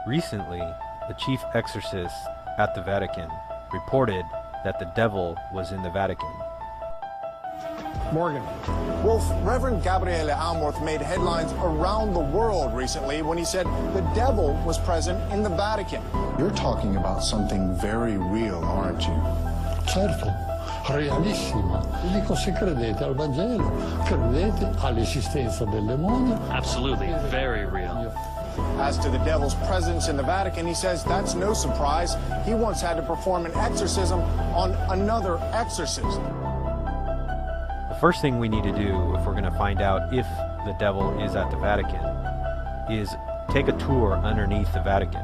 Recently, the chief exorcist at the Vatican reported that the devil was in the Vatican. Morgan. Well, Reverend Gabriele Amorth made headlines around the world recently when he said the devil was present in the Vatican. You're talking about something very real, aren't you? Certo, realissima. Vi dico, se credete al Vangelo, credete all'esistenza del demonio. Absolutely, very real. As to the devil's presence in the Vatican, he says that's no surprise. He once had to perform an exorcism on another exorcist. The first thing we need to do if we're going to find out if the devil is at the Vatican is take a tour underneath the Vatican.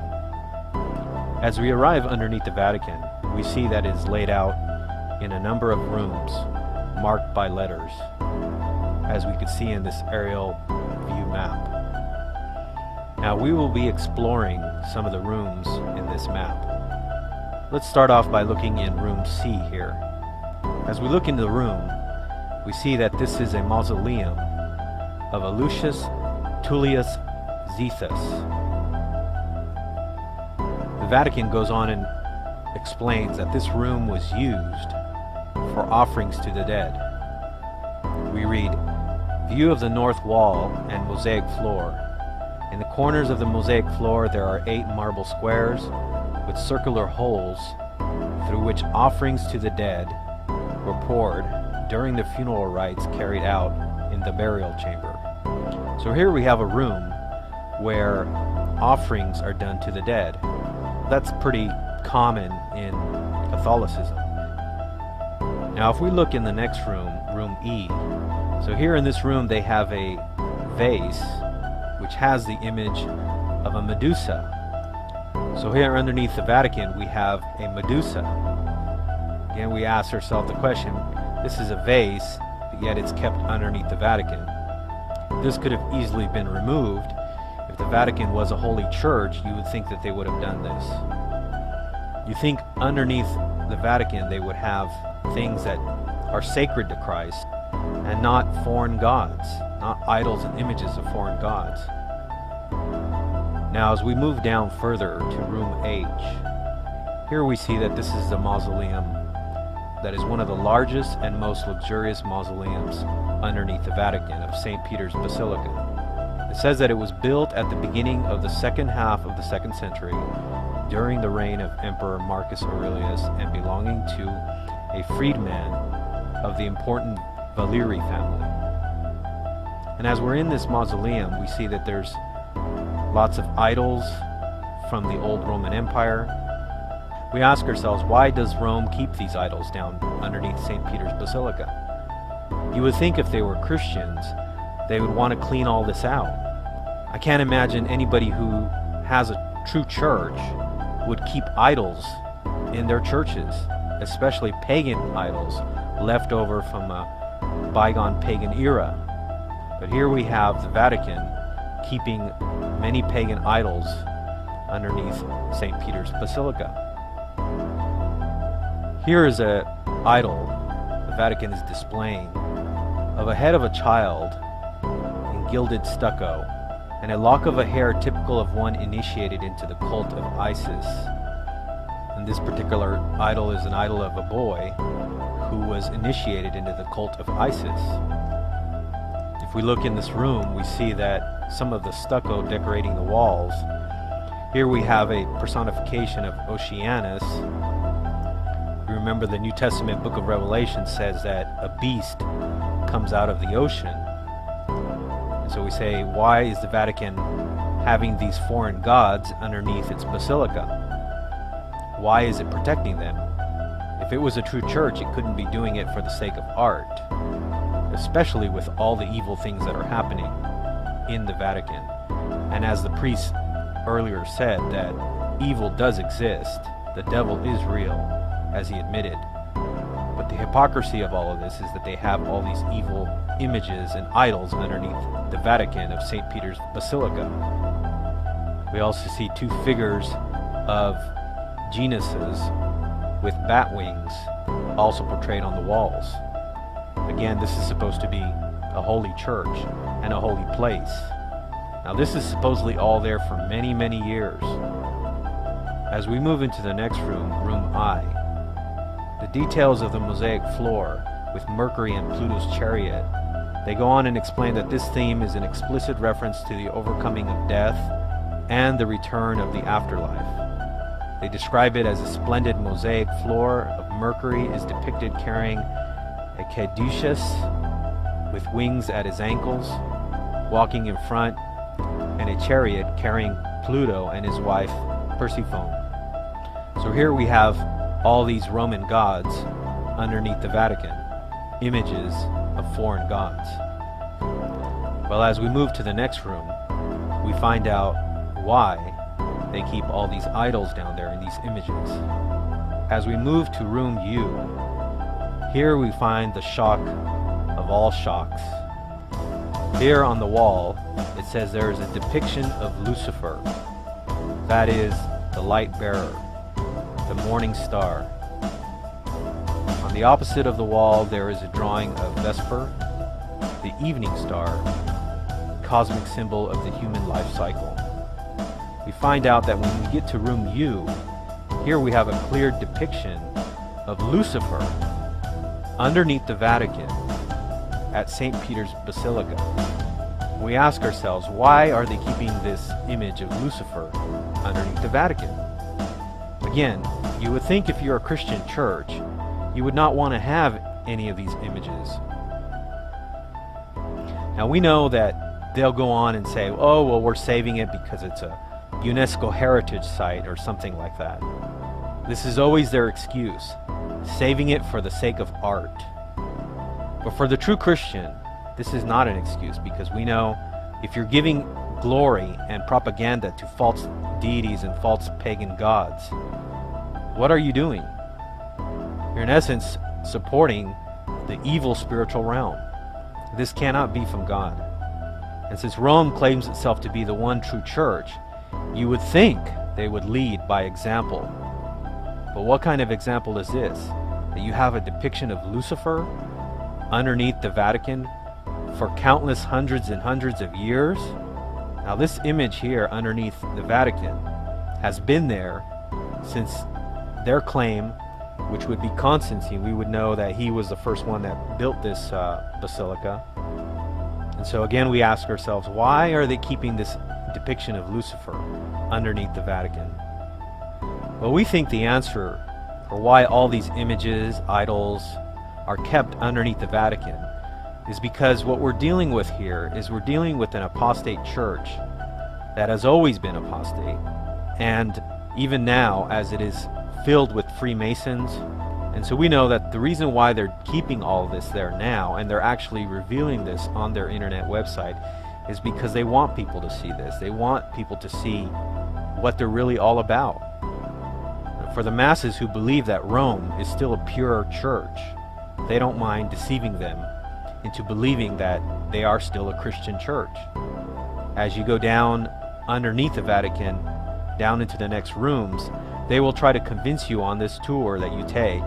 As we arrive underneath the Vatican, we see that it is laid out in a number of rooms marked by letters, as we could see in this aerial view map. Now we will be exploring some of the rooms in this map. Let's start off by looking in room C here. As we look into the room, we see that this is a mausoleum of Lucius Tullius Zethus. The Vatican goes on and explains that this room was used for offerings to the dead. We read, "View of the north wall and mosaic floor. In the corners of the mosaic floor there are 8 marble squares with circular holes through which offerings to the dead were poured during the funeral rites carried out in the burial chamber." So here we have a room where offerings are done to the dead. That's pretty common in Catholicism. Now if we look in the next room, room E, so here in this room they have a vase which has the image of a Medusa. So here underneath the Vatican we have a Medusa. Again, we ask ourselves the question, this is a vase, but yet it's kept underneath the Vatican. This could have easily been removed. If the Vatican was a holy church, you would think that they would have done this. You think underneath the Vatican they would have things that are sacred to Christ and not foreign gods, not idols and images of foreign gods. Now as we move down further to room H, here we see that this is a mausoleum that is one of the largest and most luxurious mausoleums underneath the Vatican of St. Peter's Basilica. It says that it was built at the beginning of the second half of the 2nd century during the reign of Emperor Marcus Aurelius and belonging to a freedman of the important Valeri family. And as we're in this mausoleum, we see that there's lots of idols from the old Roman Empire. We ask ourselves, why does Rome keep these idols down underneath St. Peter's Basilica? You would think if they were Christians, they would want to clean all this out. I can't imagine anybody who has a true church would keep idols in their churches, especially pagan idols left over from a bygone pagan era. But here we have the Vatican keeping many pagan idols underneath St. Peter's Basilica. Here is an idol the Vatican is displaying of a head of a child in gilded stucco and a lock of a hair typical of one initiated into the cult of Isis. And this particular idol is an idol of a boy who was initiated into the cult of Isis. If we look in this room, we see that some of the stucco decorating the walls. Here we have a personification of Oceanus. Remember, the New Testament book of Revelation says that a beast comes out of the ocean. And so we say, why is the Vatican having these foreign gods underneath its basilica? Why is it protecting them? If it was a true church, it couldn't be doing it for the sake of art, especially with all the evil things that are happening in the Vatican. And as the priest earlier said, that evil does exist, the devil is real, as he admitted. But the hypocrisy of all of this is that they have all these evil images and idols underneath the Vatican of St. Peter's Basilica. We also see 2 figures of genuses with bat wings also portrayed on the walls. Again, this is supposed to be a holy church and a holy place. Now this is supposedly all there for many, many years. As we move into the next room, room I, the details of the mosaic floor with Mercury and Pluto's chariot, they go on and explain that this theme is an explicit reference to the overcoming of death and the return of the afterlife. They describe it as a splendid mosaic floor of Mercury is depicted carrying a caduceus with wings at his ankles, walking in front, and a chariot carrying Pluto and his wife Persephone. So here we have all these Roman gods underneath the Vatican, images of foreign gods. Well, as we move to the next room, we find out why they keep all these idols down there in these images. As we move to room U, here we find the shock of all shocks. Here on the wall, it says there is a depiction of Lucifer, that is, the light bearer, the morning star. On the opposite of the wall, there is a drawing of Vesper, the evening star, cosmic symbol of the human life cycle. We find out that when we get to room U, here we have a clear depiction of Lucifer underneath the Vatican at St. Peter's Basilica. We ask ourselves, why are they keeping this image of Lucifer underneath the Vatican? Again, you would think if you're a Christian church, you would not want to have any of these images. Now we know that they'll go on and say, oh, well, we're saving it because it's a UNESCO heritage site or something like that. This is always their excuse, saving it for the sake of art. But for the true Christian, this is not an excuse, because we know if you're giving glory and propaganda to false deities and false pagan gods, what are you doing? You're in essence supporting the evil spiritual realm. This cannot be from God. And since Rome claims itself to be the one true church, you would think they would lead by example. But what kind of example is this? That you have a depiction of Lucifer underneath the Vatican for countless hundreds and hundreds of years? Now this image here underneath the Vatican has been there since their claim, which would be Constantine. We would know that he was the first one that built this basilica. And so again we ask ourselves, why are they keeping this depiction of Lucifer underneath the Vatican? Well, we think the answer for why all these images, idols, are kept underneath the Vatican is because what we're dealing with here is we're dealing with an apostate church that has always been apostate, and even now as it is filled with Freemasons. And so we know that the reason why they're keeping all this there now, and they're actually revealing this on their internet website, is because they want people to see this. They want people to see what they're really all about. For the masses who believe that Rome is still a pure church, they don't mind deceiving them into believing that they are still a Christian church. As you go down underneath the Vatican, down into the next rooms, they will try to convince you on this tour that you take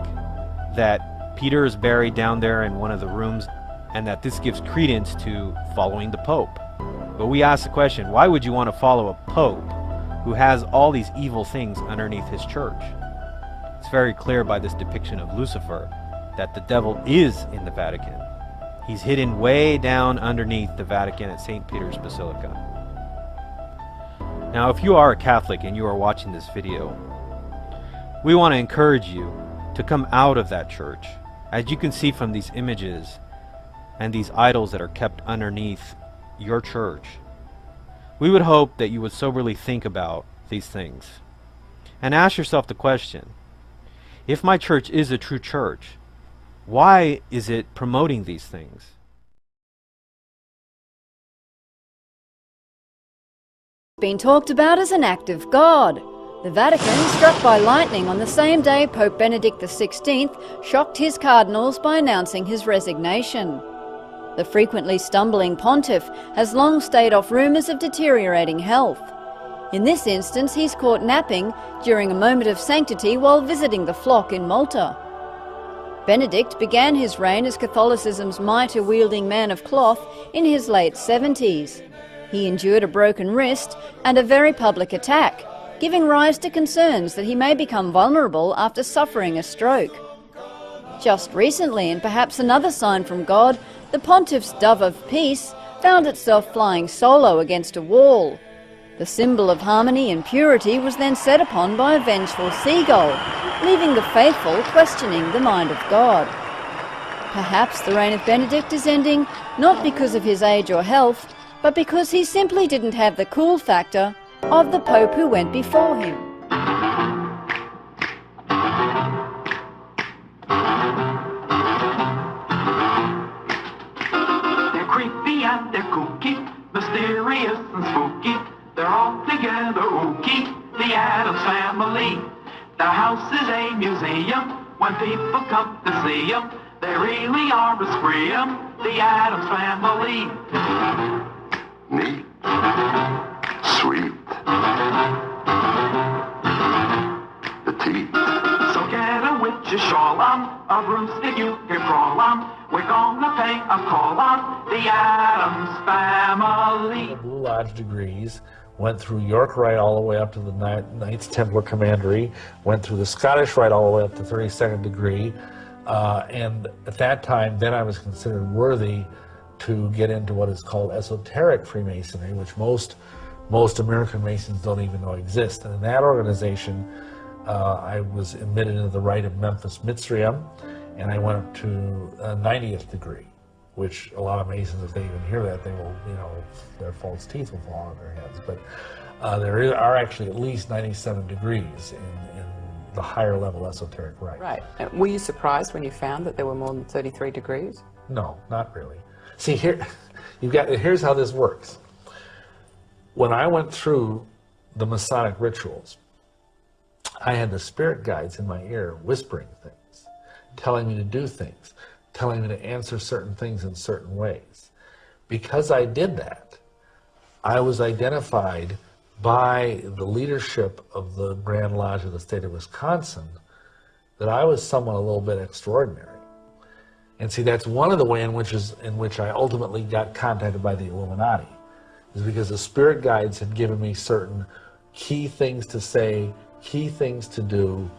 that Peter is buried down there in one of the rooms, and that this gives credence to following the Pope. But we ask the question, why would you want to follow a Pope who has all these evil things underneath his church? It's very clear by this depiction of Lucifer that the devil is in the Vatican. He's hidden way down underneath the Vatican at St. Peter's Basilica. Now, if you are a Catholic and you are watching this video, we want to encourage you to come out of that church. As you can see from these images and these idols that are kept underneath your church, we would hope that you would soberly think about these things and ask yourself the question, if my church is a true church, why is it promoting these things? Been talked about as an act of God. The Vatican, struck by lightning on the same day Pope Benedict XVI shocked his cardinals by announcing his resignation. The frequently stumbling pontiff has long stayed off rumours of deteriorating health. In this instance, he's caught napping during a moment of sanctity while visiting the flock in Malta. Benedict began his reign as Catholicism's mitre-wielding man of cloth in his late 70s. He endured a broken wrist and a very public attack, giving rise to concerns that he may become vulnerable after suffering a stroke. Just recently, and perhaps another sign from God, the pontiff's dove of peace found itself flying solo against a wall. The symbol of harmony and purity was then set upon by a vengeful seagull, leaving the faithful questioning the mind of God. Perhaps the reign of Benedict is ending not because of his age or health, but because he simply didn't have the cool factor of the Pope who went before him. They're creepy and they're kooky, mysterious and spooky. They're all together ooky, the Addams family. Their house is a museum when people come to see them. They really are a scream, the Addams family. Neat. Sweet. Petite. So get a witch's shawl on, a broomstick you can crawl on. We're gonna pay a call on the Addams family. The Blue Lodge degrees went through York Rite all the way up to the Knights Templar Commandery, went through the Scottish Rite all the way up to 32nd degree, and at that time, then I was considered worthy to get into what is called esoteric Freemasonry, which most American Masons don't even know exists. And in that organization, I was admitted into the Rite of Memphis Mitzrayim, and I went up to a 90th degree, which a lot of Masons, if they even hear that, they will, their false teeth will fall on their heads. But there are actually at least 97 degrees in the higher level esoteric rite. Right. Were you surprised when you found that there were more than 33 degrees? No, not really. See, here's how this works. When I went through the Masonic rituals, I had the spirit guides in my ear whispering things, telling me to do things, telling me to answer certain things in certain ways. Because I did that, I was identified by the leadership of the Grand Lodge of the state of Wisconsin that I was someone a little bit extraordinary. And see, that's one of the ways in which I ultimately got contacted by the Illuminati, is because the spirit guides had given me certain key things to say, key things to do,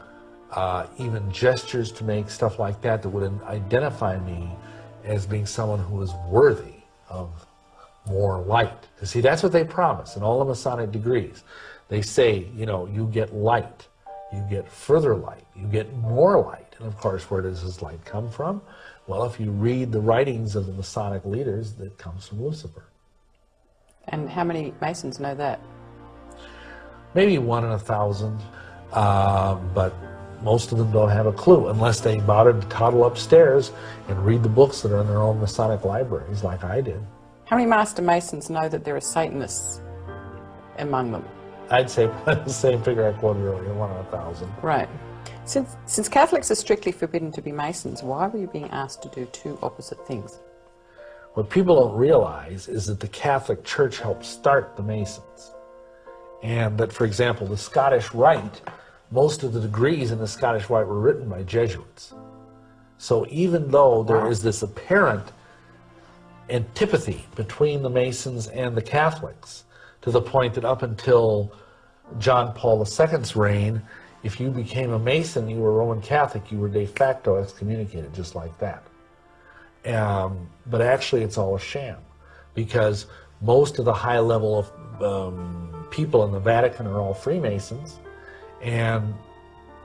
even gestures to make, stuff like that, that would identify me as being someone who was worthy of more light. You see, that's what they promise in all the Masonic degrees. They say, you get light, you get further light, you get more light. And of course, where does this light come from? Well, if you read the writings of the Masonic leaders, it comes from Lucifer. And how many Masons know that? Maybe 1 in 1,000, but most of them don't have a clue unless they bother to toddle upstairs and read the books that are in their own Masonic libraries, like I did. How many Master Masons know that there are Satanists among them? I'd say the same figure I quoted earlier, 1 in 1,000. Right. Since Catholics are strictly forbidden to be Masons, why were you being asked to do two opposite things? What people don't realize is that the Catholic Church helped start the Masons. And that, for example, the Scottish Rite, most of the degrees in the Scottish Rite were written by Jesuits. So even though there is this apparent antipathy between the Masons and the Catholics, to the point that up until John Paul II's reign, if you became a Mason, you were Roman Catholic, you were de facto excommunicated, just like that. But actually it's all a sham, because most of the high level of people in the Vatican are all Freemasons, and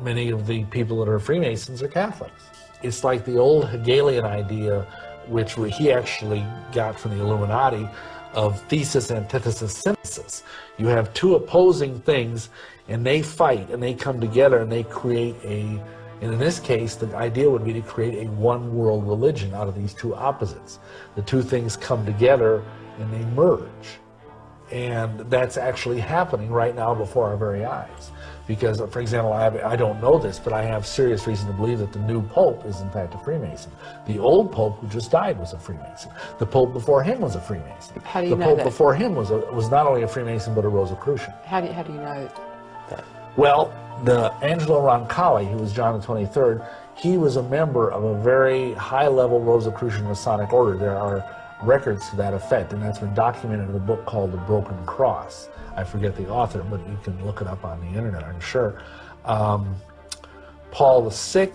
many of the people that are Freemasons are Catholics. It's like the old Hegelian idea, which he actually got from the Illuminati, of thesis, antithesis, synthesis. You have two opposing things, and they fight, and they come together, and they create and in this case, the idea would be to create a one-world religion out of these two opposites. The two things come together, and they merge. And that's actually happening right now before our very eyes. Because, for example, I don't know this, but I have serious reason to believe that the new Pope is in fact a Freemason. The old Pope who just died was a Freemason. The Pope before him was a Freemason. How do you know Pope that? before him was not only a Freemason, but a Rosicrucian. How do you know that? Well, the Angelo Roncalli, who was John the 23rd, he was a member of a very high-level Rosicrucian Masonic order. There are records to that effect, and that's been documented in a book called The Broken Cross. I forget the author, but you can look it up on the internet, I'm sure. Paul VI,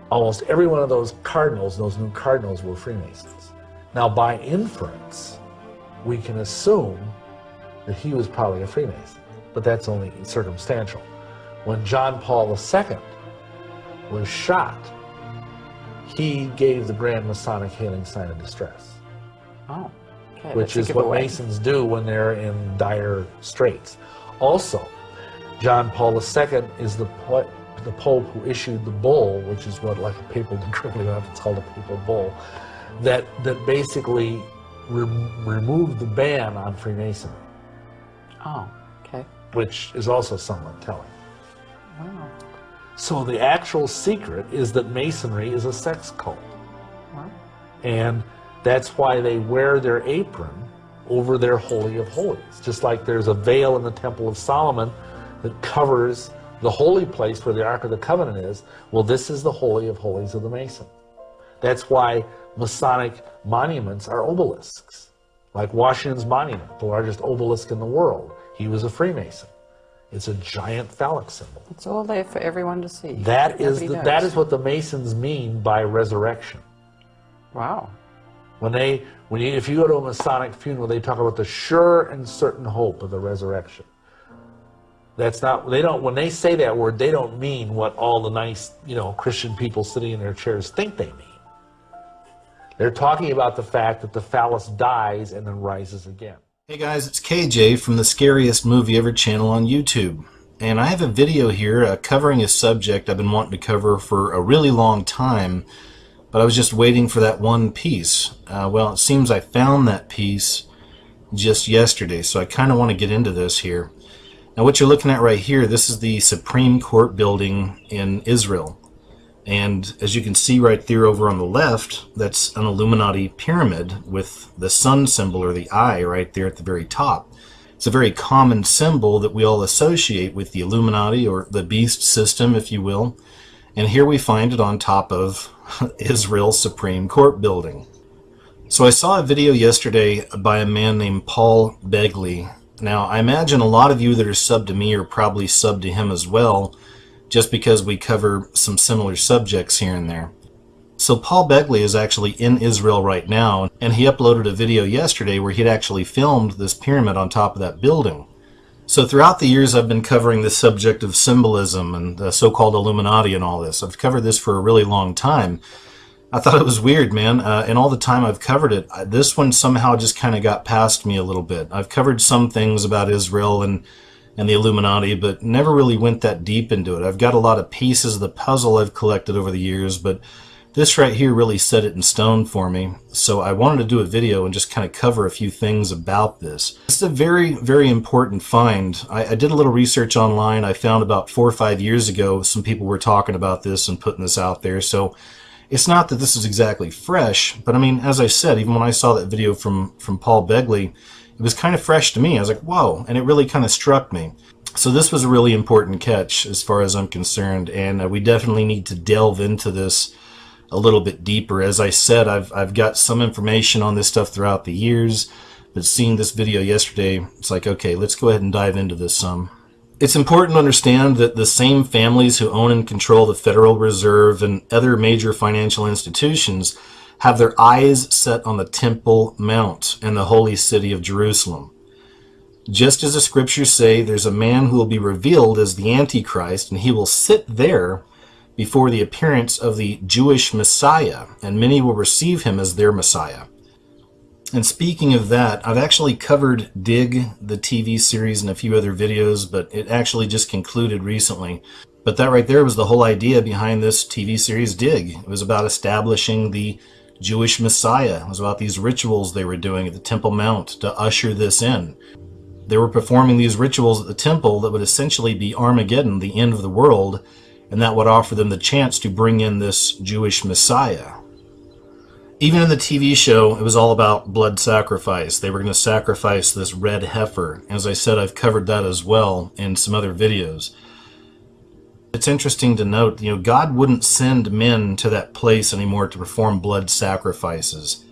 almost every one of those cardinals, those new cardinals, were Freemasons. Now, by inference, we can assume that he was probably a Freemason, but that's only circumstantial. When John Paul II was shot, he gave the Grand Masonic Hailing Sign of Distress. Oh, okay. Which is what Masons do when they're in dire straits. Also, John Paul II is the Pope who issued the bull, which is what, like a papal decree, it's called a papal bull, that basically removed the ban on Freemasonry. Oh, okay. Which is also somewhat telling. Wow. So the actual secret is that Masonry is a sex cult. Wow. And that's why they wear their apron over their Holy of Holies. Just like there's a veil in the Temple of Solomon that covers the holy place where the Ark of the Covenant is. Well, this is the Holy of Holies of the Mason. That's why Masonic monuments are obelisks. Like Washington's monument, the largest obelisk in the world. He was a Freemason. It's a giant phallic symbol. It's all there for everyone to see. That is what the Masons mean by resurrection. Wow. If you go to a Masonic funeral, they talk about the sure and certain hope of the resurrection. That's not, when they say that word, they don't mean what all the nice, Christian people sitting in their chairs think they mean. They're talking about the fact that the phallus dies and then rises again. Hey guys, it's KJ from the Scariest Movie Ever channel on YouTube. And I have a video here covering a subject I've been wanting to cover for a really long time, but I was just waiting for that one piece. Well, it seems I found that piece just yesterday, so I kind of want to get into this here. Now what you're looking at right here, this is the Supreme Court building in Israel. And as you can see right there over on the left, that's an Illuminati pyramid with the sun symbol, or the eye, right there at the very top. It's a very common symbol that we all associate with the Illuminati, or the beast system, if you will. And here we find it on top of Israel's Supreme Court building. So I saw a video yesterday by a man named Paul Begley. Now, I imagine a lot of you that are subbed to me are probably subbed to him as well, just because we cover some similar subjects here and there. So Paul Begley is actually in Israel right now, and he uploaded a video yesterday where he'd actually filmed this pyramid on top of that building. So throughout the years I've been covering the subject of symbolism and the so-called Illuminati and all this. I've covered this for a really long time. I thought it was weird, man, and all the time I've covered it, this one somehow just kind of got past me a little bit. I've covered some things about Israel and the Illuminati, but never really went that deep into it. I've got a lot of pieces of the puzzle I've collected over the years, but this right here really set it in stone for me. So I wanted to do a video and just kind of cover a few things about this. This is a very, very important find. I did a little research online. I found about 4 or 5 years ago some people were talking about this and putting this out there. So it's not that this is exactly fresh, but I mean, as I said, even when I saw that video from Paul Begley, it was kind of fresh to me. I was like, whoa, and it really kind of struck me. So this was a really important catch as far as I'm concerned, and we definitely need to delve into this a little bit deeper. As I said, I've got some information on this stuff throughout the years, but seeing this video yesterday, it's like, okay, let's go ahead and dive into this some. It's important to understand that the same families who own and control the Federal Reserve and other major financial institutions have their eyes set on the Temple Mount and the holy city of Jerusalem. Just as the scriptures say, there's a man who will be revealed as the Antichrist, and he will sit there before the appearance of the Jewish Messiah, and many will receive him as their Messiah. And speaking of that, I've actually covered Dig, the TV series, in a few other videos, but it actually just concluded recently. But that right there was the whole idea behind this TV series, Dig. It was about establishing the Jewish Messiah. It was about these rituals they were doing at the Temple Mount to usher this in. They were performing these rituals at the temple that would essentially be Armageddon, the end of the world, and that would offer them the chance to bring in this Jewish Messiah. Even in the TV show, it was all about blood sacrifice. They were going to sacrifice this red heifer. As I said, I've covered that as well in some other videos. It's interesting to note, God wouldn't send men to that place anymore to perform blood sacrifices.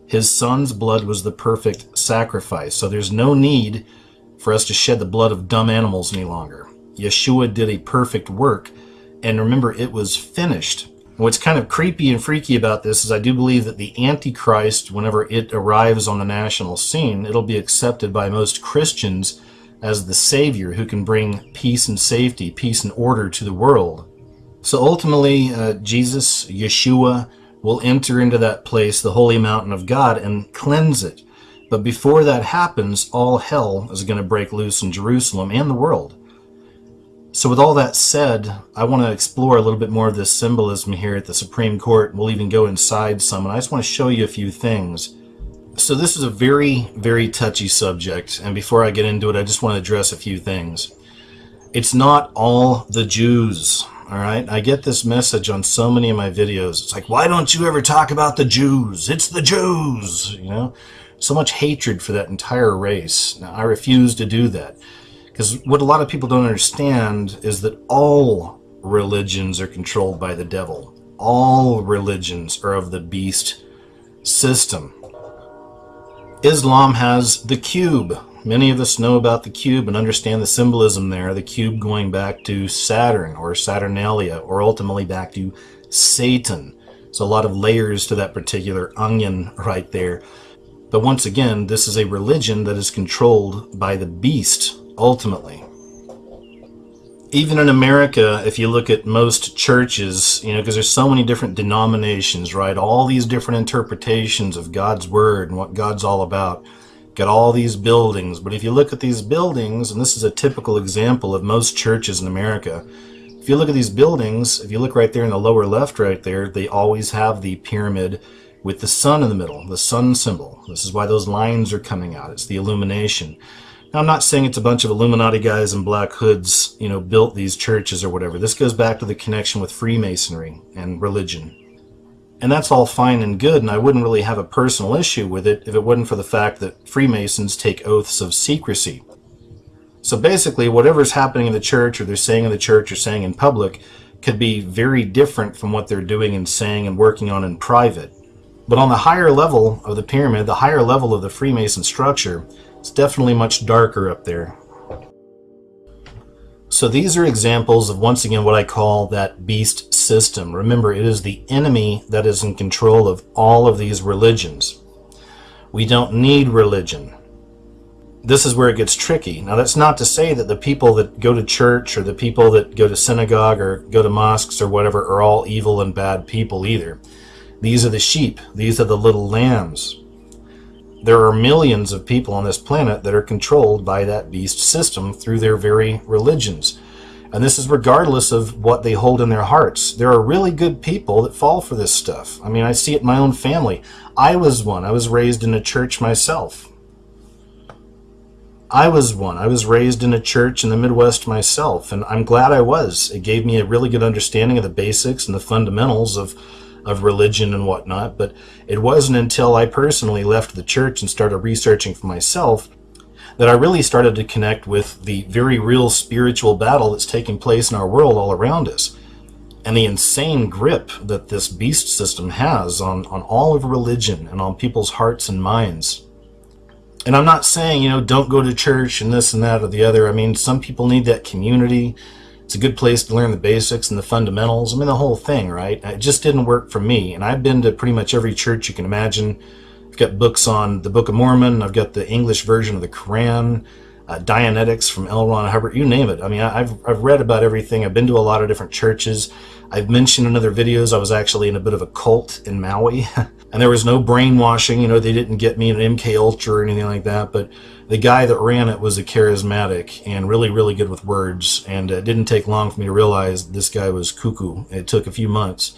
His son's blood was the perfect sacrifice. So there's no need for us to shed the blood of dumb animals any longer. Yeshua did a perfect work, and remember, it was finished. What's kind of creepy and freaky about this is I do believe that the Antichrist, whenever it arrives on the national scene, it'll be accepted by most Christians as the Savior who can bring peace and safety, peace and order to the world. So ultimately, Jesus, Yeshua, will enter into that place, the holy mountain of God, and cleanse it. But before that happens, all hell is going to break loose in Jerusalem and the world. So with all that said, I want to explore a little bit more of this symbolism here at the Supreme Court. We'll even go inside some, and I just want to show you a few things. So this is a very, very touchy subject, and before I get into it, I just want to address a few things. It's not all the Jews. All right, I get this message on so many of my videos. It's like, why don't you ever talk about the Jews? It's the Jews, you know? So much hatred for that entire race. Now, I refuse to do that. Because what a lot of people don't understand is that all religions are controlled by the devil. All religions are of the beast system. Islam has the cube. Many of us know about the cube and understand the symbolism there. The cube going back to Saturn or Saturnalia, or ultimately back to Satan. So a lot of layers to that particular onion right there. But once again, this is a religion that is controlled by the beast, ultimately. Even in America, if you look at most churches, you know, because there's so many different denominations, right? All these different interpretations of God's word and what God's all about. Got all these buildings, but if you look at these buildings, and this is a typical example of most churches in America, if you look at these buildings, if you look right there in the lower left right there, they always have the pyramid with the sun in the middle, the sun symbol. This is why those lines are coming out. It's the illumination. Now, I'm not saying it's a bunch of Illuminati guys in black hoods, you know, built these churches or whatever. This goes back to the connection with Freemasonry and religion. And that's all fine and good, and I wouldn't really have a personal issue with it if it wasn't for the fact that Freemasons take oaths of secrecy. So basically, whatever's happening in the church, or they're saying in the church, or saying in public, could be very different from what they're doing and saying and working on in private. But on the higher level of the pyramid, the higher level of the Freemason structure, it's definitely much darker up there. So these are examples of, once again, what I call that beast system. Remember, it is the enemy that is in control of all of these religions. We don't need religion. This is where it gets tricky. Now, that's not to say that the people that go to church or the people that go to synagogue or go to mosques or whatever are all evil and bad people either. These are the sheep. These are the little lambs. There are millions of people on this planet that are controlled by that beast system through their very religions. And this is regardless of what they hold in their hearts. There are really good people that fall for this stuff. I mean, I see it in my own family. I was one. I was raised in a church myself. I was one. I was raised in a church in the Midwest myself, and I'm glad I was. It gave me a really good understanding of the basics and the fundamentals of religion and whatnot, but it wasn't until I personally left the church and started researching for myself that I really started to connect with the very real spiritual battle that's taking place in our world all around us, and the insane grip that this beast system has on all of religion and on people's hearts and minds. And I'm not saying, you know, don't go to church and this and that or the other. I mean, some people need that community. It's a good place to learn the basics and the fundamentals. I mean, the whole thing, right? It just didn't work for me. And I've been to pretty much every church you can imagine. I've got books on the Book of Mormon. I've got the English version of the Quran, Dianetics from L. Ron Hubbard, you name it. I mean, I've read about everything. I've been to a lot of different churches. I've mentioned in other videos I was actually in a bit of a cult in Maui. And there was no brainwashing. You know, they didn't get me an MK Ultra or anything like that. But the guy that ran it was a charismatic and really, really good with words. And it didn't take long for me to realize this guy was cuckoo. It took a few months.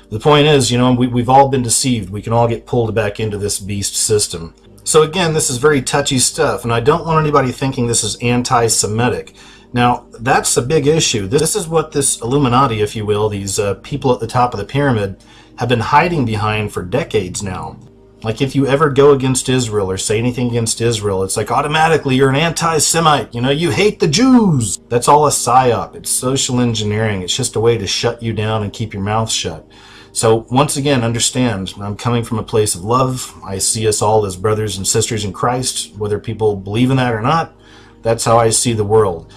The point is, you know, we've all been deceived. We can all get pulled back into this beast system. So again, this is very touchy stuff. And I don't want anybody thinking this is anti-Semitic. Now, that's a big issue. This is what this Illuminati, if you will, these people at the top of the pyramid, have been hiding behind for decades now. Like, if you ever go against Israel or say anything against Israel, it's like automatically you're an anti-Semite. You know, you hate the Jews. That's all a psyop. It's social engineering. It's just a way to shut you down and keep your mouth shut. So once again, understand, I'm coming from a place of love. I see us all as brothers and sisters in Christ, whether people believe in that or not. That's how I see the world.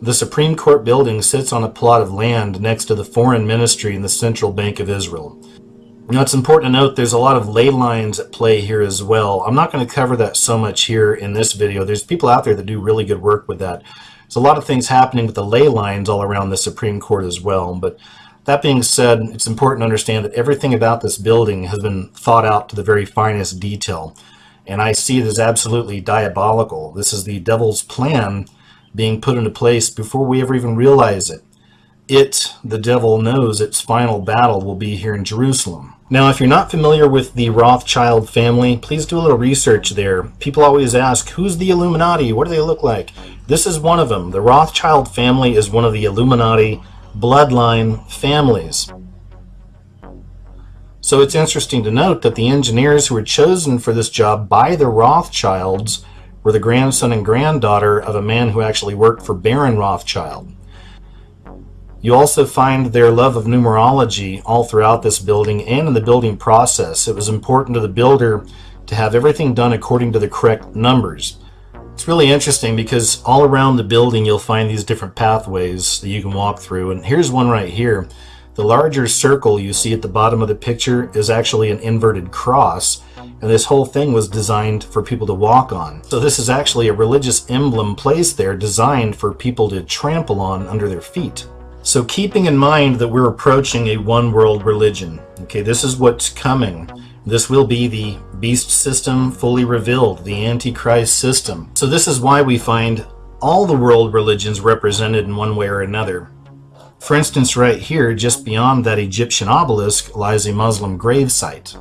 The Supreme Court building sits on a plot of land next to the Foreign Ministry in the Central Bank of Israel. Now, it's important to note there's a lot of ley lines at play here as well. I'm not going to cover that so much here in this video. There's people out there that do really good work with that. There's a lot of things happening with the ley lines all around the Supreme Court as well. But that being said, it's important to understand that everything about this building has been thought out to the very finest detail. And I see it as absolutely diabolical. This is the devil's plan being put into place before we ever even realize it. The devil, knows its final battle will be here in Jerusalem. Now, if you're not familiar with the Rothschild family, please do a little research there. People always ask, who's the Illuminati? What do they look like? This is one of them. The Rothschild family is one of the Illuminati bloodline families. So it's interesting to note that the engineers who were chosen for this job by the Rothschilds were the grandson and granddaughter of a man who actually worked for Baron Rothschild. You also find their love of numerology all throughout this building and in the building process. It was important to the builder to have everything done according to the correct numbers. It's really interesting because all around the building you'll find these different pathways that you can walk through, and here's one right here. The larger circle you see at the bottom of the picture is actually an inverted cross, and this whole thing was designed for people to walk on. So this is actually a religious emblem placed there designed for people to trample on under their feet. So keeping in mind that we're approaching a one-world religion, okay, this is what's coming. This will be the beast system fully revealed, the Antichrist system. So this is why we find all the world religions represented in one way or another. For instance, right here, just beyond that Egyptian obelisk, lies a Muslim gravesite.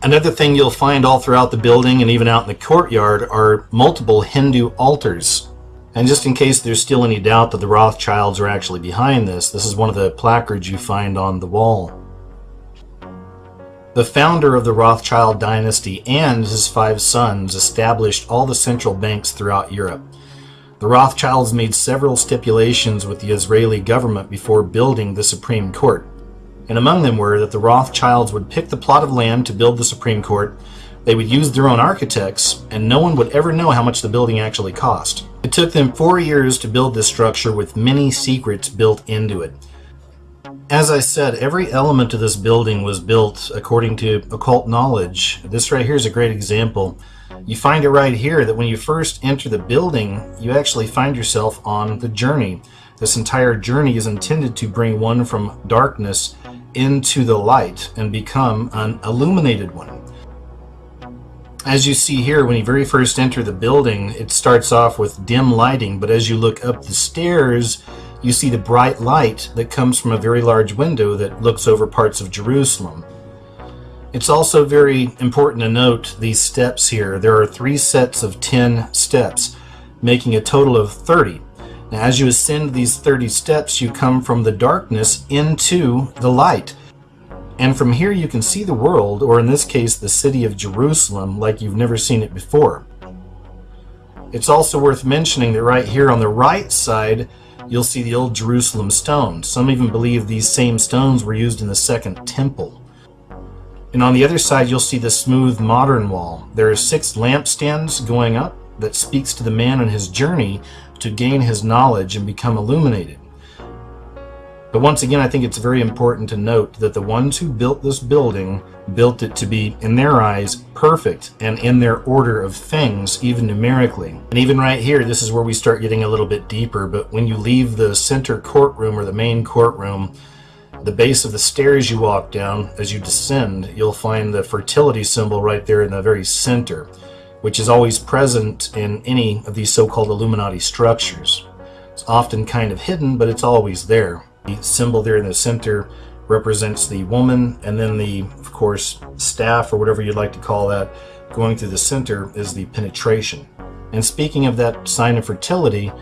Another thing you'll find all throughout the building and even out in the courtyard are multiple Hindu altars. And just in case there's still any doubt that the Rothschilds are actually behind this, this is one of the placards you find on the wall. The founder of the Rothschild dynasty and his 5 sons established all the central banks throughout Europe. The Rothschilds made several stipulations with the Israeli government before building the Supreme Court. And among them were that the Rothschilds would pick the plot of land to build the Supreme Court, they would use their own architects, and no one would ever know how much the building actually cost. It took them 4 years to build this structure with many secrets built into it. As I said, every element of this building was built according to occult knowledge. This right here is a great example. You find it right here that when you first enter the building, you actually find yourself on the journey. This entire journey is intended to bring one from darkness into the light and become an illuminated one. As you see here, when you very first enter the building, it starts off with dim lighting, but as you look up the stairs, you see the bright light that comes from a very large window that looks over parts of Jerusalem. It's also very important to note these steps here. There are 3 sets of 10 steps, making a total of 30. Now, as you ascend these 30 steps, you come from the darkness into the light. And from here you can see the world, or in this case the city of Jerusalem, like you've never seen it before. It's also worth mentioning that right here on the right side you'll see the old Jerusalem stone. Some even believe these same stones were used in the Second Temple. And on the other side you'll see the smooth modern wall. There are 6 lampstands going up that speaks to the man on his journey to gain his knowledge and become illuminated. But once again, I think it's very important to note that the ones who built this building built it to be, in their eyes, perfect and in their order of things, even numerically. And even right here, this is where we start getting a little bit deeper, but when you leave the center courtroom or the main courtroom, the base of the stairs you walk down, as you descend, you'll find the fertility symbol right there in the very center, which is always present in any of these so-called Illuminati structures. It's often kind of hidden, but it's always there. The symbol there in the center represents the woman, and then the, of course, staff, or whatever you'd like to call that, going through the center is the penetration. And speaking of that sign of fertility,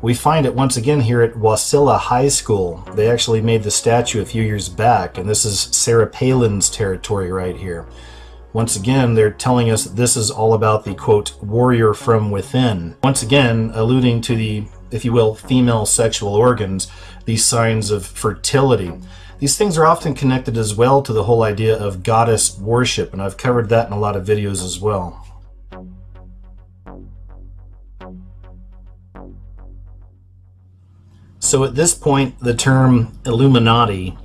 we find it once again here at Wasilla High School. They actually made the statue a few years back, and this is Sarah Palin's territory right here. Once again, they're telling us that this is all about the, quote, warrior from within. Once again, alluding to the, if you will, female sexual organs, these signs of fertility. These things are often connected as well to the whole idea of goddess worship, and I've covered that in a lot of videos as well. So at this point, the term Illuminati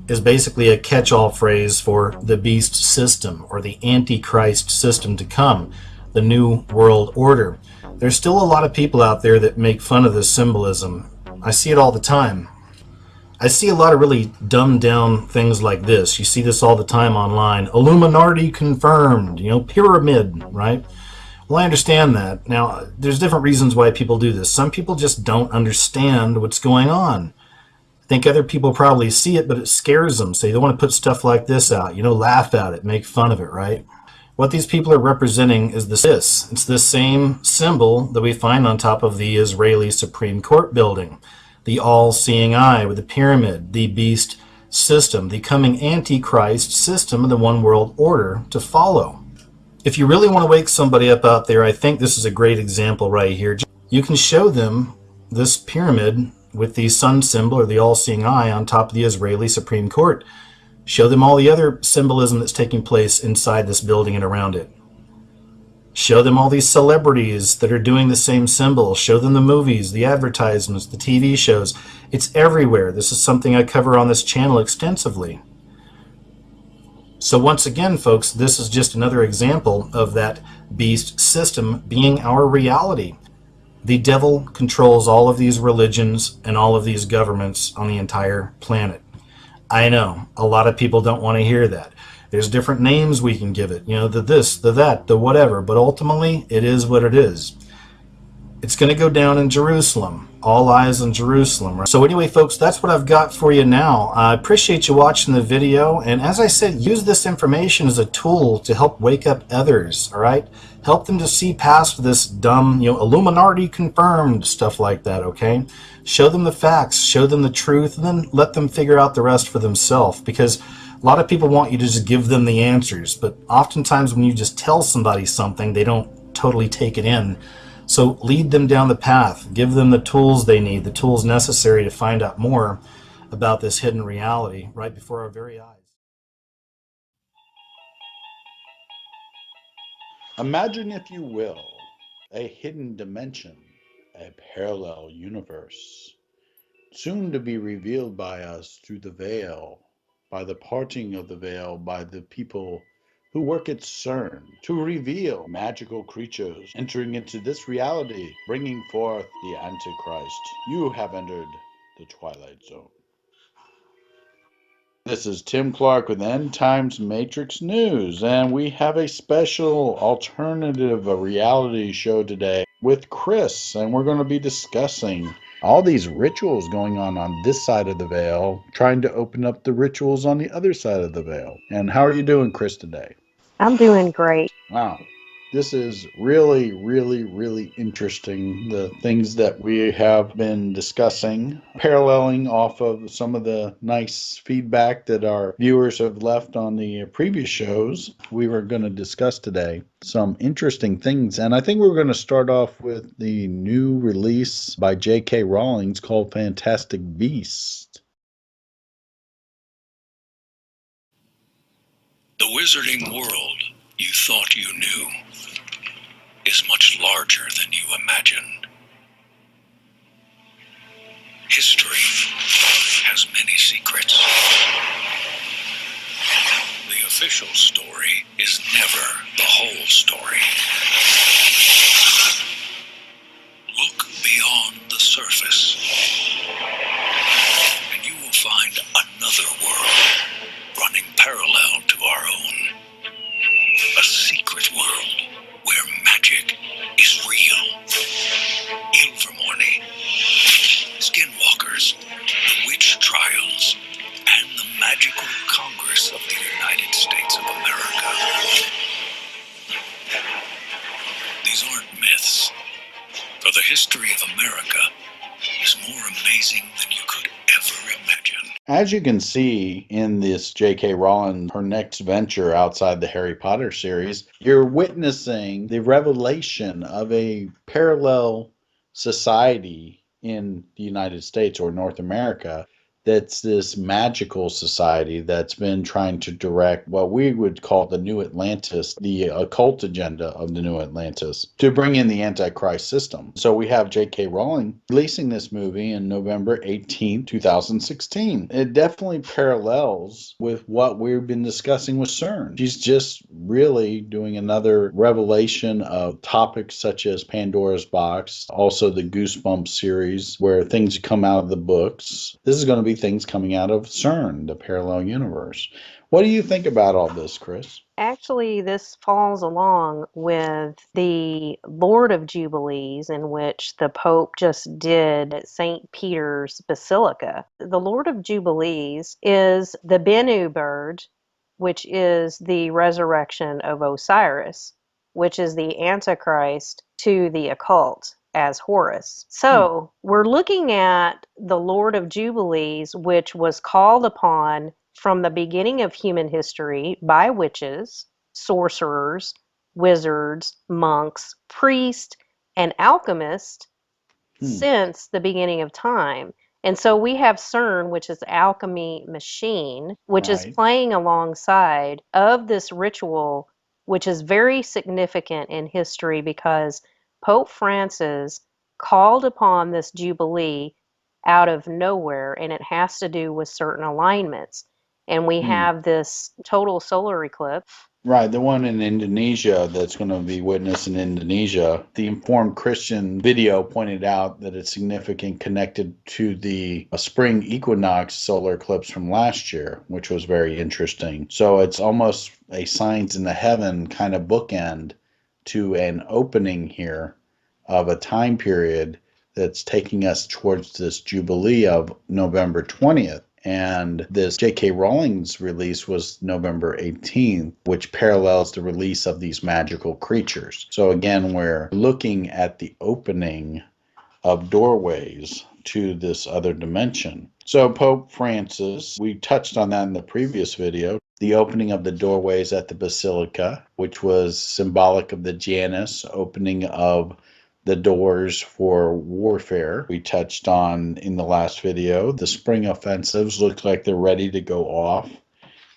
is basically a catch-all phrase for the beast system, or the Antichrist system to come, the New World Order. There's still a lot of people out there that make fun of this symbolism. I see it all the time. I see a lot of really dumbed down things like this. You see this all the time online. Illuminati confirmed, pyramid, right? Well, I understand that. Now, there's different reasons why people do this. Some people just don't understand what's going on. I think other people probably see it, but it scares them. So they don't want to put stuff like this out, laugh at it, make fun of it, right? What these people are representing is this. It's the same symbol that we find on top of the Israeli Supreme Court building. The all-seeing eye with the pyramid, the beast system, the coming Antichrist system of the one world order to follow. If you really want to wake somebody up out there, I think this is a great example right here. You can show them this pyramid with the sun symbol or the all-seeing eye on top of the Israeli Supreme Court. Show them all the other symbolism that's taking place inside this building and around it. Show them all these celebrities that are doing the same symbol. Show them the movies, the advertisements, the TV shows. It's everywhere. This is something I cover on this channel extensively. So once again, folks, this is just another example of that beast system being our reality. The devil controls all of these religions and all of these governments on the entire planet. I know, a lot of people don't want to hear that. There's different names we can give it, the this, the that, the whatever, but ultimately it is what it is. It's going to go down in Jerusalem. All eyes on Jerusalem. Right? So anyway, folks, that's what I've got for you now. I appreciate you watching the video, and as I said, use this information as a tool to help wake up others, all right? Help them to see past this dumb, Illuminati confirmed stuff like that, okay? Show them the facts, show them the truth, and then let them figure out the rest for themselves, because a lot of people want you to just give them the answers, but oftentimes when you just tell somebody something, they don't totally take it in. So lead them down the path, give them the tools they need, the tools necessary to find out more about this hidden reality right before our very eyes. Imagine, if you will, a hidden dimension, a parallel universe, soon to be revealed by us through the veil, by the parting of the veil, by the people who work at CERN to reveal magical creatures entering into this reality, bringing forth the Antichrist. You have entered the Twilight Zone. This is Tim Clark with End Times Matrix News, and we have a special alternative reality show today with Chris, and we're going to be discussing all these rituals going on this side of the veil, trying to open up the rituals on the other side of the veil. And how are you doing, Chris, today? I'm doing great. Wow. This is really, really, really interesting. The things that we have been discussing, paralleling off of some of the nice feedback that our viewers have left on the previous shows. We were going to discuss today some interesting things. And I think we're going to start off with the new release by J.K. Rowling called Fantastic Beasts. The wizarding world you thought you knew is much larger than you imagined. History has many secrets. The official story is never the whole story. Look beyond the surface, and you will find another world running parallel to our own. A secret world where magic is real. Ilvermorny, skinwalkers, the witch trials, and the magical Congress of the United States of America. These aren't myths, for the history of America is more amazing than you could ever imagine. As you can see in this J.K. Rowling, her next venture outside the Harry Potter series, you're witnessing the revelation of a parallel society in the United States or North America that's this magical society that's been trying to direct what we would call the New Atlantis, the occult agenda of the New Atlantis, to bring in the Antichrist system. So we have J.K. Rowling releasing this movie in November 18, 2016. It definitely parallels with what we've been discussing with CERN. She's just really doing another revelation of topics such as Pandora's Box, also the Goosebumps series, where things come out of the books. This is going to be things coming out of CERN, the parallel universe. What do you think about all this, Chris? Actually, this falls along with the Lord of Jubilees, in which the Pope just did at St. Peter's Basilica. The Lord of Jubilees is the Bennu bird, which is the resurrection of Osiris, which is the Antichrist to the occult as Horus. So we're looking at the Lord of Jubilees, which was called upon from the beginning of human history by witches, sorcerers, wizards, monks, priests, and alchemists since the beginning of time. And so we have CERN, which is the alchemy machine, which is playing alongside of this ritual, which is very significant in history because Pope Francis called upon this jubilee out of nowhere, and it has to do with certain alignments. And we have this total solar eclipse. Right, the one in Indonesia that's going to be witnessed in Indonesia. The Informed Christian video pointed out that it's significant connected to the spring equinox solar eclipse from last year, which was very interesting. So it's almost a signs in the heaven kind of bookend to an opening here of a time period that's taking us towards this Jubilee of November 20th. And this J.K. Rowling's release was November 18th, which parallels the release of these magical creatures. So again, we're looking at the opening of doorways to this other dimension. So Pope Francis, we touched on that in the previous video, the opening of the doorways at the Basilica, which was symbolic of the Janus, opening of the doors for warfare. We touched on in the last video. The spring offensives look like they're ready to go off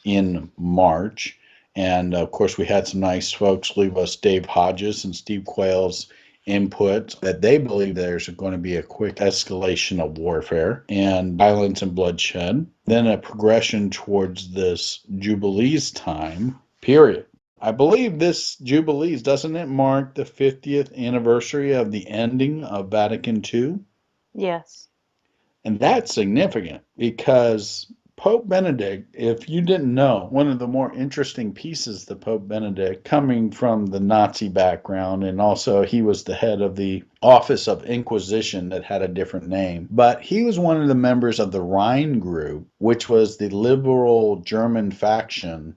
in March. And of course, we had some nice folks leave us Dave Hodges and Steve Quayle's input that they believe there's going to be a quick escalation of warfare and violence and bloodshed, then a progression towards this Jubilees time period. I believe this Jubilees, doesn't it mark the 50th anniversary of the ending of Vatican II? Yes. And that's significant because Pope Benedict, if you didn't know, one of the more interesting pieces to Pope Benedict, coming from the Nazi background, and also he was the head of the Office of Inquisition that had a different name, but he was one of the members of the Rhine Group, which was the liberal German faction,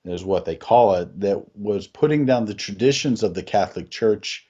is what they call it, that was putting down the traditions of the Catholic Church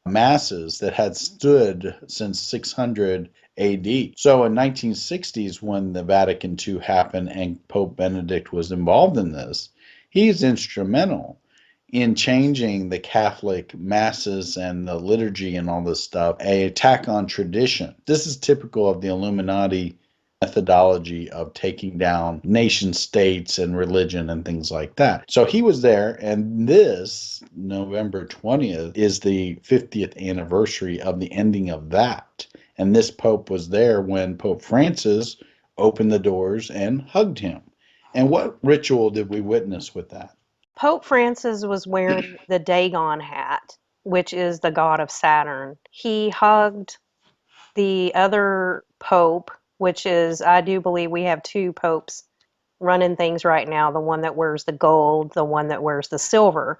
masses that had stood since 600 AD. So in 1960s, when the Vatican II happened and Pope Benedict was involved in this, he's instrumental in changing the Catholic masses and the liturgy and all this stuff, an attack on tradition. This is typical of the Illuminati methodology of taking down nation states and religion and things like that. So he was there, and this November 20th is the 50th anniversary of the ending of that. And this Pope was there when Pope Francis opened the doors and hugged him. And what ritual did we witness with that? Pope Francis was wearing the Dagon hat, which is the god of Saturn. He hugged the other pope, which is, I do believe we have two popes running things right now, the one that wears the gold, the one that wears the silver.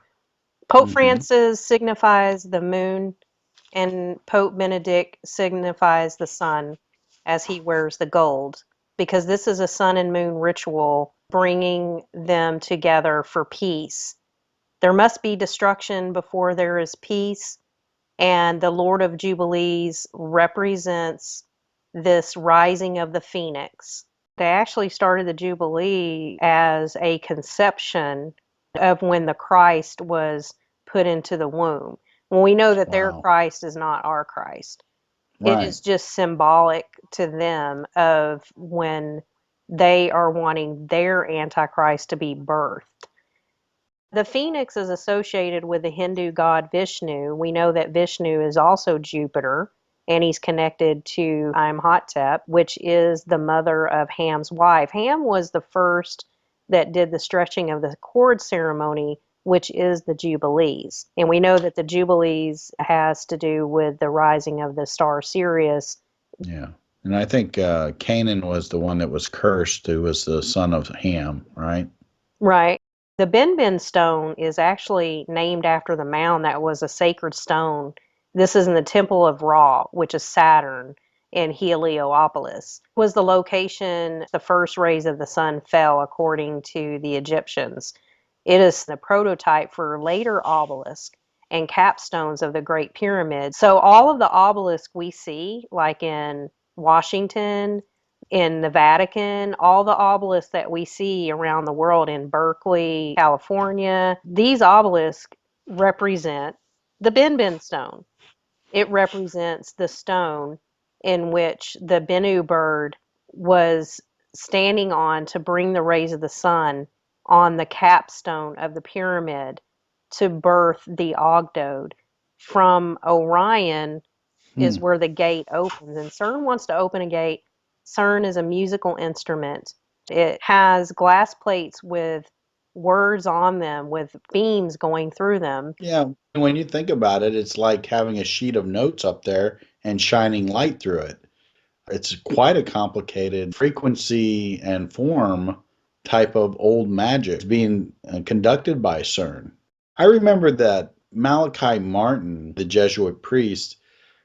Pope Francis signifies the moon, and Pope Benedict signifies the sun as he wears the gold, because this is a sun and moon ritual bringing them together for peace. There must be destruction before there is peace, and the Lord of Jubilees represents this rising of the phoenix. They actually started the Jubilee as a conception of when the Christ was put into the womb. When we know that their Christ is not our Christ. It Right. is just symbolic to them of when they are wanting their Antichrist to be birthed. The phoenix is associated with the Hindu god Vishnu. We know that Vishnu is also Jupiter, and he's connected to Imhotep, which is the mother of Ham's wife. Ham was the first that did the stretching of the cord ceremony, which is the Jubilees. And we know that the Jubilees has to do with the rising of the star Sirius. Yeah. And I think Canaan was the one that was cursed, who was the son of Ham, right? Right. The Benben stone is actually named after the mound that was a sacred stone. This is in the Temple of Ra, which is Saturn in Heliopolis. Was the location the first rays of the sun fell, according to the Egyptians. It is the prototype for later obelisks and capstones of the Great Pyramid. So all of the obelisks we see, like in Washington, in the Vatican, all the obelisks that we see around the world in Berkeley, California, these obelisks represent the Benben stone. It represents the stone in which the Bennu bird was standing on to bring the rays of the sun on the capstone of the pyramid to birth the Ogdode. From Orion is where the gate opens, and CERN wants to open a gate. CERN is a musical instrument. It has glass plates with words on them with beams going through them. Yeah. When you think about it, it's like having a sheet of notes up there and shining light through it. It's quite a complicated frequency and form type of old magic being conducted by CERN. I remember that Malachi Martin, the Jesuit priest,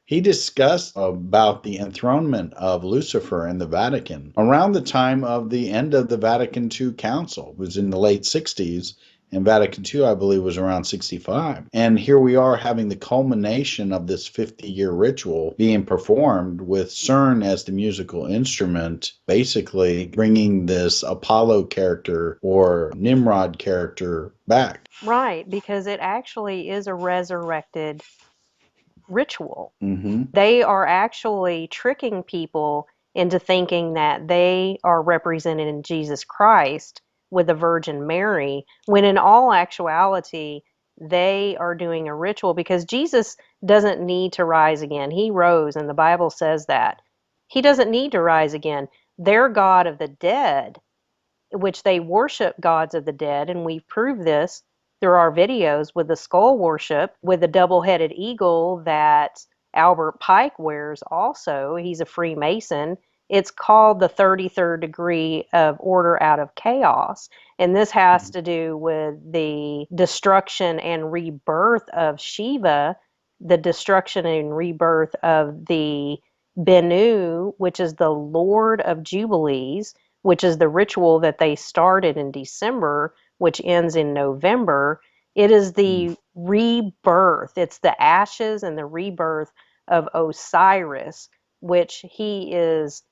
he discussed about the enthronement of Lucifer in the Vatican around the time of the end of the Vatican II Council. It was in the late 60s, and Vatican II, I believe, was around 65. And here we are having the culmination of this 50-year ritual being performed with CERN as the musical instrument, basically bringing this Apollo character or Nimrod character back. Right, because it actually is a resurrected ritual. Mm-hmm. They are actually tricking people into thinking that they are represented in Jesus Christ with the Virgin Mary, when in all actuality, they are doing a ritual because Jesus doesn't need to rise again. He rose, and the Bible says that. He doesn't need to rise again. Their God of the dead, which they worship gods of the dead, and we've proved this through our videos with the skull worship, with the double-headed eagle that Albert Pike wears also. He's a Freemason. It's called the 33rd degree of order out of chaos. And this has to do with the destruction and rebirth of Shiva, the destruction and rebirth of the Bennu, which is the Lord of Jubilees, which is the ritual that they started in December, which ends in November. It is the rebirth. It's the ashes and the rebirth of Osiris, which he is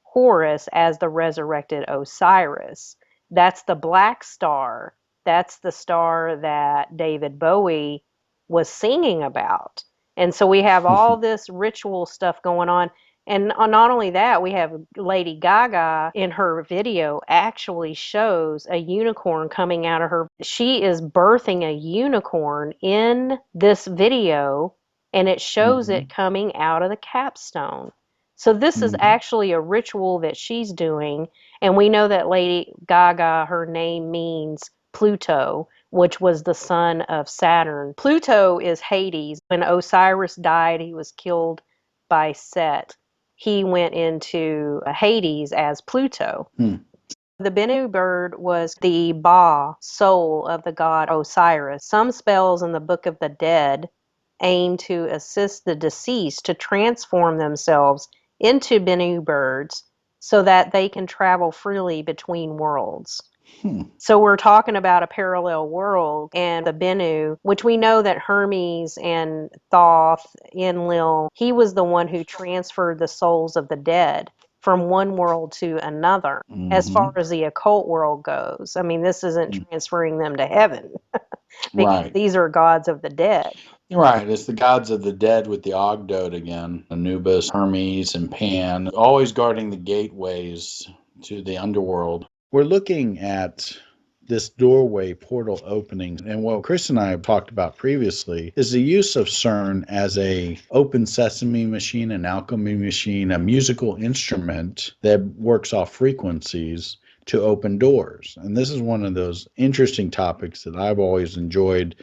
Horus as the resurrected Osiris. That's the black star. That's the star that David Bowie was singing about. And so we have all this ritual stuff going on. And not only that, we have Lady Gaga in her video actually shows a unicorn coming out of her. She is birthing a unicorn in this video, and it shows it coming out of the capstone. So this is actually a ritual that she's doing, and we know that Lady Gaga, her name means Pluto, which was the son of Saturn. Pluto is Hades. When Osiris died, he was killed by Set. He went into Hades as Pluto. The Bennu bird was the Ba, soul of the god Osiris. Some spells in the Book of the Dead aim to assist the deceased to transform themselves into Bennu birds so that they can travel freely between worlds. So we're talking about a parallel world, and the Bennu, which we know that Hermes and Thoth, Enlil, he was the one who transferred the souls of the dead from one world to another, as far as the occult world goes. I mean, this isn't transferring them to heaven because these are gods of the dead. Right, it's the gods of the dead with the Ogdoad again. Anubis, Hermes, and Pan, always guarding the gateways to the underworld. We're looking at this doorway portal opening, and what Chris and I have talked about previously is the use of CERN as a open sesame machine, an alchemy machine, a musical instrument that works off frequencies to open doors. And this is one of those interesting topics that I've always enjoyed,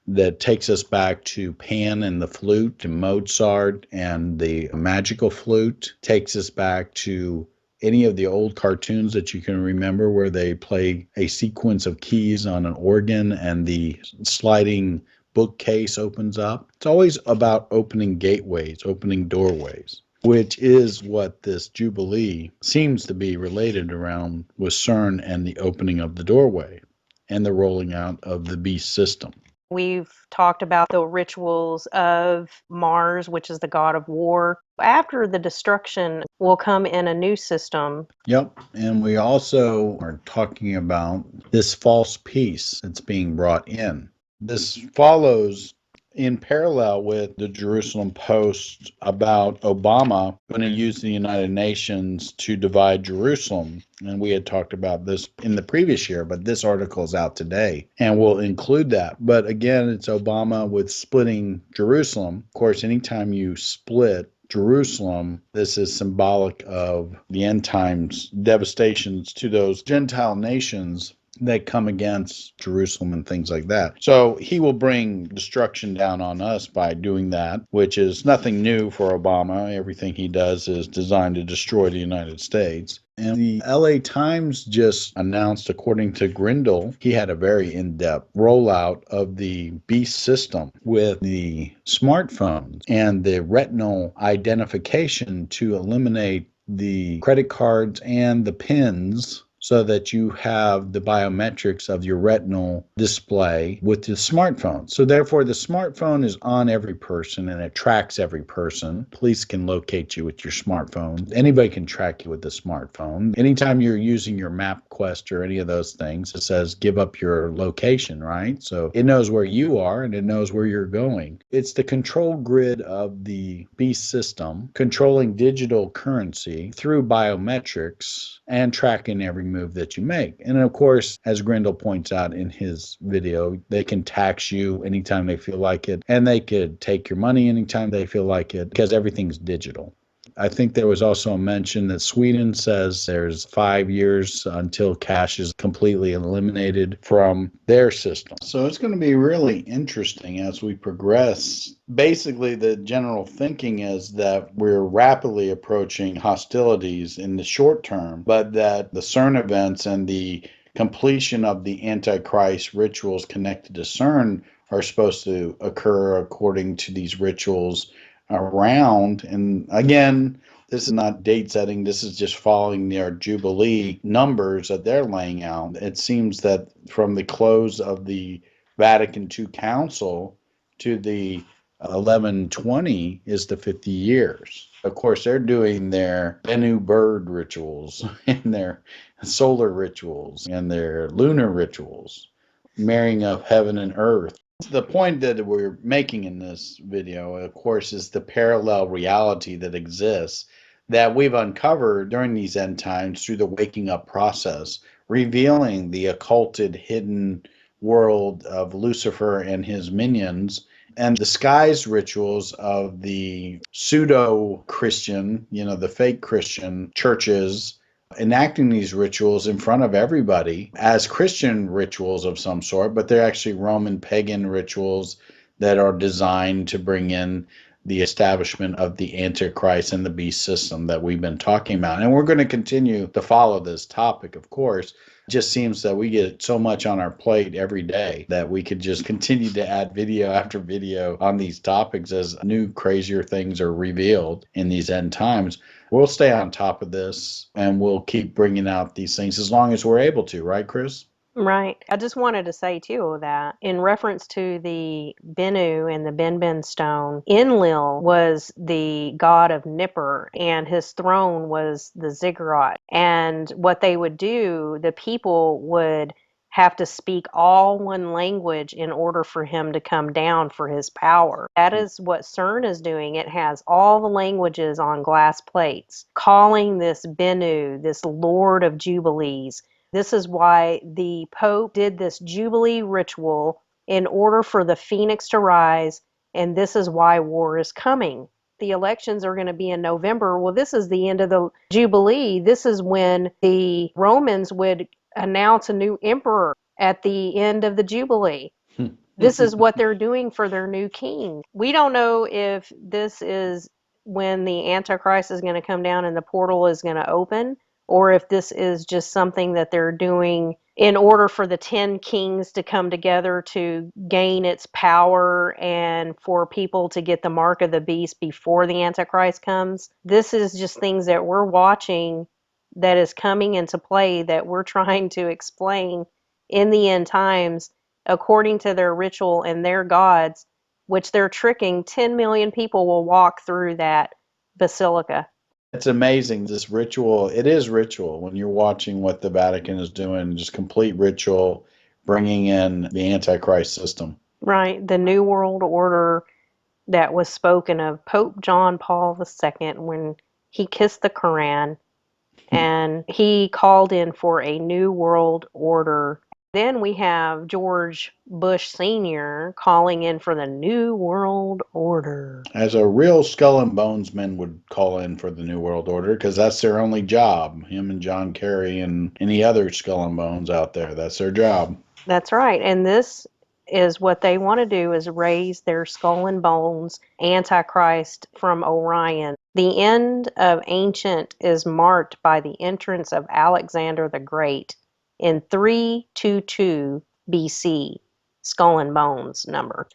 that takes us back to Pan and the flute, and Mozart and the magical flute, takes us back to any of the old cartoons that you can remember where they play a sequence of keys on an organ and the sliding bookcase opens up. It's always about opening gateways, opening doorways, which is what this Jubilee seems to be related around with CERN and the opening of the doorway and the rolling out of the beast system. We've talked about the rituals of Mars, which is the god of war. After the destruction will come in a new system. Yep, and we also are talking about this false peace that's being brought in. This follows in parallel with the Jerusalem Post about Obama going to use the United Nations to divide Jerusalem. And we had talked about this in the previous year, but this article is out today and we'll include that. But again, it's Obama with splitting Jerusalem. Of course, anytime you split Jerusalem, this is symbolic of the end times devastations to those Gentile nations that come against Jerusalem and things like that. So he will bring destruction down on us by doing that, which is nothing new for Obama. Everything he does is designed to destroy the United States. And the LA Times just announced, according to Grindle, he had a very in-depth rollout of the beast system with the smartphones and the retinal identification to eliminate the credit cards and the pins, so that you have the biometrics of your retinal display with the smartphone. So therefore, the smartphone is on every person and it tracks every person. Police can locate you with your smartphone. Anybody can track you with the smartphone. Anytime you're using your MapQuest or any of those things, it says give up your location, right? So it knows where you are and it knows where you're going. It's the control grid of the beast system, controlling digital currency through biometrics and tracking every move that you make. And of course, as Grindle points out in his video, they can tax you anytime they feel like it, and they could take your money anytime they feel like it, because everything's digital. I think there was also a mention that Sweden says there's 5 years until cash is completely eliminated from their system. So it's going to be really interesting as we progress. Basically, the general thinking is that we're rapidly approaching hostilities in the short term, but that the CERN events and the completion of the Antichrist rituals connected to CERN are supposed to occur according to these rituals around. And again, this is not date setting. This is just following their Jubilee numbers that they're laying out. It seems that from the close of the Vatican II Council to the 1120 is the 50 years. Of course, they're doing their Bennu bird rituals and their solar rituals and their lunar rituals, marrying of heaven and earth. The point that we're making in this video, of course, is the parallel reality that exists that we've uncovered during these end times through the waking up process, revealing the occulted, hidden world of Lucifer and his minions, and disguised rituals of the pseudo-Christian, the fake Christian churches, enacting these rituals in front of everybody as Christian rituals of some sort, but they're actually Roman pagan rituals that are designed to bring in the establishment of the Antichrist and the beast system that we've been talking about. And we're going to continue to follow this topic, of course. It just seems that we get so much on our plate every day that we could just continue to add video after video on these topics as new, crazier things are revealed in these end times. We'll stay on top of this and we'll keep bringing out these things as long as we're able to, right, Chris? Right. I just wanted to say, too, that in reference to the Bennu and the Ben stone, Enlil was the god of Nippur, and his throne was the ziggurat. And what they would do, the people would have to speak all one language in order for him to come down for his power. That is what CERN is doing. It has all the languages on glass plates, calling this Bennu, this Lord of Jubilees. This is why the Pope did this Jubilee ritual in order for the phoenix to rise, and this is why war is coming. The elections are going to be in November. Well, this is the end of the Jubilee. This is when the Romans would announce a new emperor at the end of the Jubilee. This is what they're doing for their new king. We don't know if this is when the Antichrist is going to come down and the portal is going to open, or if this is just something that they're doing in order for the 10 kings to come together to gain its power and for people to get the mark of the beast before the Antichrist comes. This is just things that we're watching that is coming into play that we're trying to explain in the end times according to their ritual and their gods, which they're tricking. 10 million people will walk through that basilica. It's amazing, this ritual. It is ritual when you're watching what the Vatican is doing, just complete ritual, bringing in the Antichrist system. Right. The New World Order that was spoken of Pope John Paul II when he kissed the Quran and he called in for a New World Order. Then we have George Bush Sr. calling in for the New World Order. As a real skull and bones men would call in for the New World Order, because that's their only job. Him and John Kerry and any other skull and bones out there, that's their job. That's right. And this is what they want to do, is raise their skull and bones Antichrist from Orion. The end of ancient is marked by the entrance of Alexander the Great in 322 BC, skull and bones number.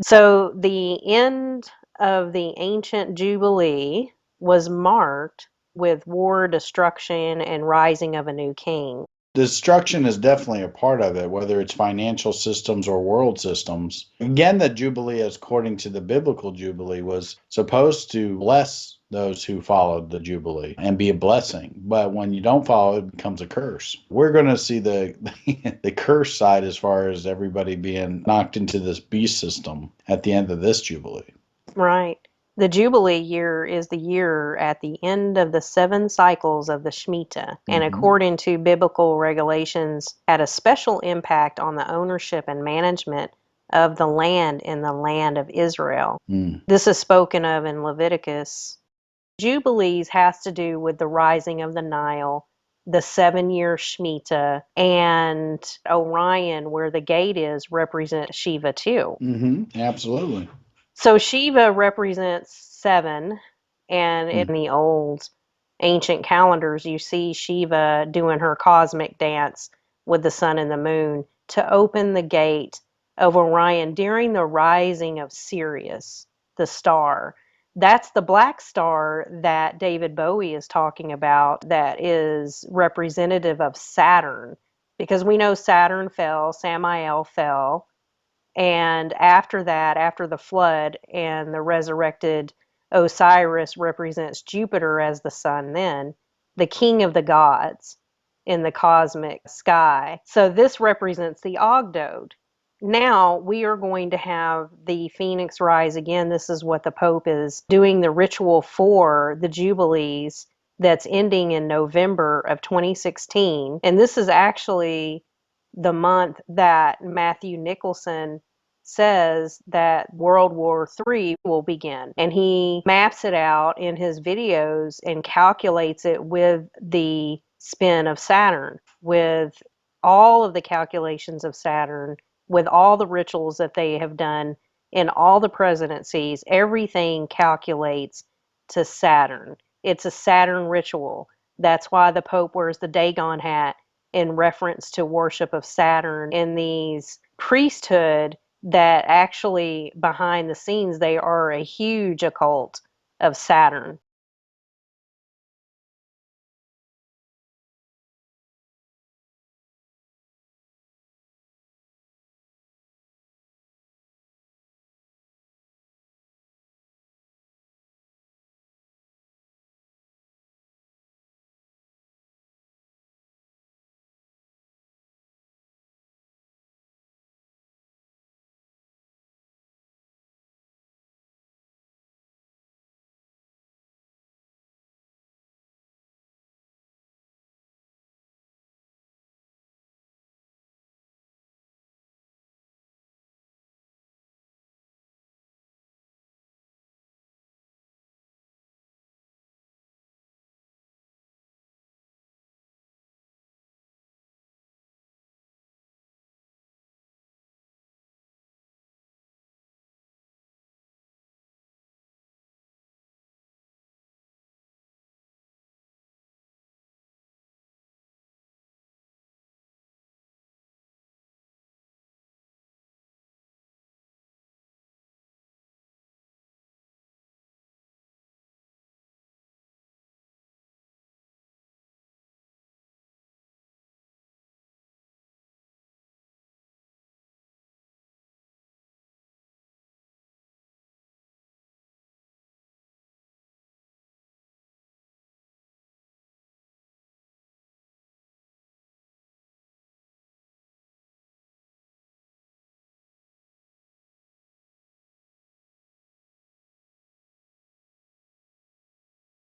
So the end of the ancient Jubilee was marked with war, destruction, and rising of a new king. Destruction is definitely a part of it, whether it's financial systems or world systems. Again, the Jubilee, according to the biblical Jubilee, was supposed to bless those who followed the Jubilee and be a blessing. But when you don't follow, it becomes a curse. We're going to see the curse side as far as everybody being knocked into this beast system at the end of this Jubilee. Right. The Jubilee year is the year at the end of the 7 cycles of the Shemitah, and according to biblical regulations, had a special impact on the ownership and management of the land in the land of Israel. This is spoken of in Leviticus. Jubilees has to do with the rising of the Nile, the 7-year Shemitah, and Orion, where the gate is, represents Shiva too. Absolutely. So Shiva represents 7, and in the old ancient calendars, you see Shiva doing her cosmic dance with the sun and the moon to open the gate of Orion during the rising of Sirius, the star. That's the black star that David Bowie is talking about, that is representative of Saturn, because we know Saturn fell, Samael fell, and after that, after the flood and the resurrected Osiris represents Jupiter as the sun then, the king of the gods in the cosmic sky. So this represents the Ogdoad. Now we are going to have the phoenix rise again. This is what the Pope is doing, the ritual for the Jubilees that's ending in November of 2016. And this is actually the month that Matthew Nicholson says that World War III will begin. And he maps it out in his videos and calculates it with the spin of Saturn, with all of the calculations of Saturn, with all the rituals that they have done in all the presidencies. Everything calculates to Saturn. It's a Saturn ritual. That's why the Pope wears the Dagon hat in reference to worship of Saturn. In these priesthood that actually behind the scenes, they are a huge occult of Saturn.